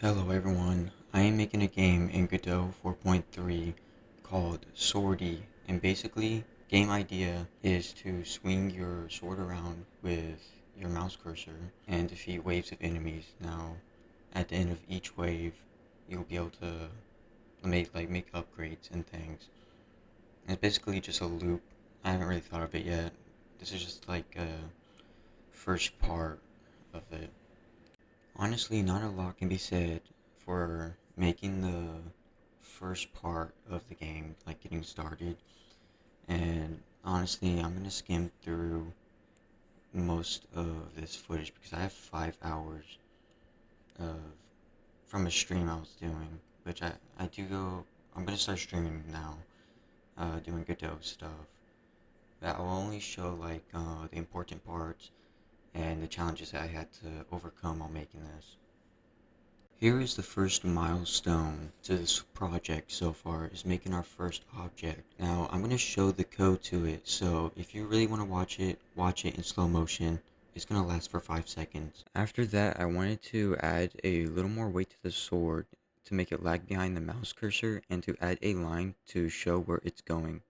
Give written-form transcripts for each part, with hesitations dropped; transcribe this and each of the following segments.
Hello everyone, I am making a game in Godot 4.3 called Swordy, and basically, game idea is to swing your sword around with your mouse cursor and defeat waves of enemies. Now, at the end of each wave, you'll be able to make upgrades and things. And it's basically just a loop. I haven't really thought of it yet. This is just like a first part of it. Honestly, not a lot can be said for making the first part of the game, like getting started. And honestly, I'm gonna skim through most of this footage because I have 5 hours of from a stream I was doing, which I do go. I'm gonna start streaming now, doing Godot stuff. But I'll only show the important parts and the challenges that I had to overcome while making this. Here is the first milestone to this project so far, is making our first object. Now I'm going to show the code to it, so if you really want to watch it in slow motion. It's going to last for 5 seconds. After that, I wanted to add a little more weight to the sword to make it lag behind the mouse cursor and to add a line to show where it's going.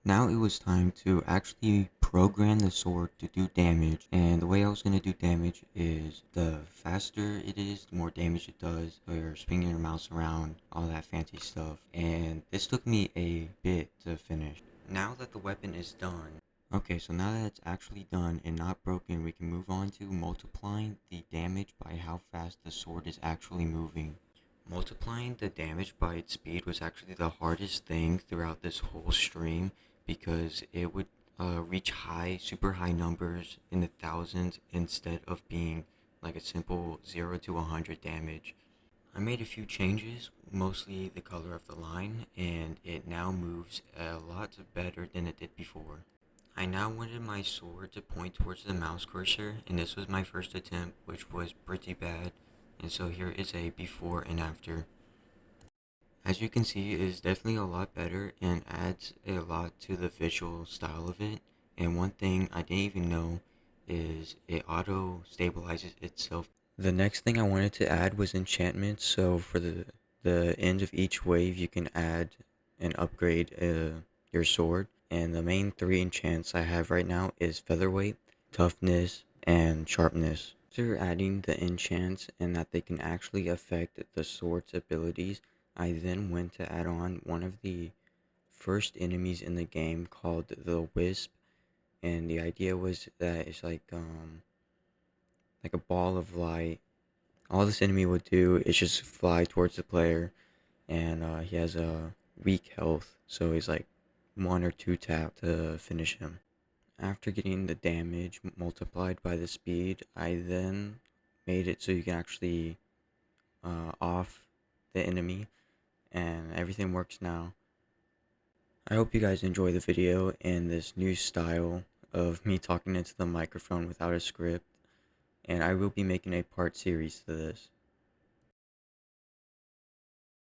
Now it was time to actually program the sword to do damage, and the way I was going to do damage is the faster it is, the more damage it does. So you're swinging your mouse around, all that fancy stuff, and this took me a bit to finish. Now that the weapon is done, okay, so now that it's actually done and not broken, we can move on to multiplying the damage by how fast the sword is actually moving. Multiplying the damage by its speed was actually the hardest thing throughout this whole stream because it would reach super high numbers in the thousands instead of being like a simple 0 to 100 damage. I made a few changes, mostly the color of the line, and it now moves a lot better than it did before. I now wanted my sword to point towards the mouse cursor, and this was my first attempt, which was pretty bad, and so here is a before and after. As you can see, it is definitely a lot better and adds a lot to the visual style of it. And one thing I didn't even know is it auto stabilizes itself. The next thing I wanted to add was enchantments. So for the end of each wave, you can add and upgrade your sword. And the main three enchants I have right now is featherweight, toughness, and sharpness. After adding the enchants and that they can actually affect the sword's abilities, I then went to add on one of the first enemies in the game called the Wisp, and the idea was that it's like a ball of light. All this enemy would do is just fly towards the player, and he has a weak health, so he's like 1 or 2 tap to finish him. After getting the damage multiplied by the speed, I then made it so you can actually off the enemy, and everything works now. I hope you guys enjoy the video and this new style of me talking into the microphone without a script, and I will be making a part series to this.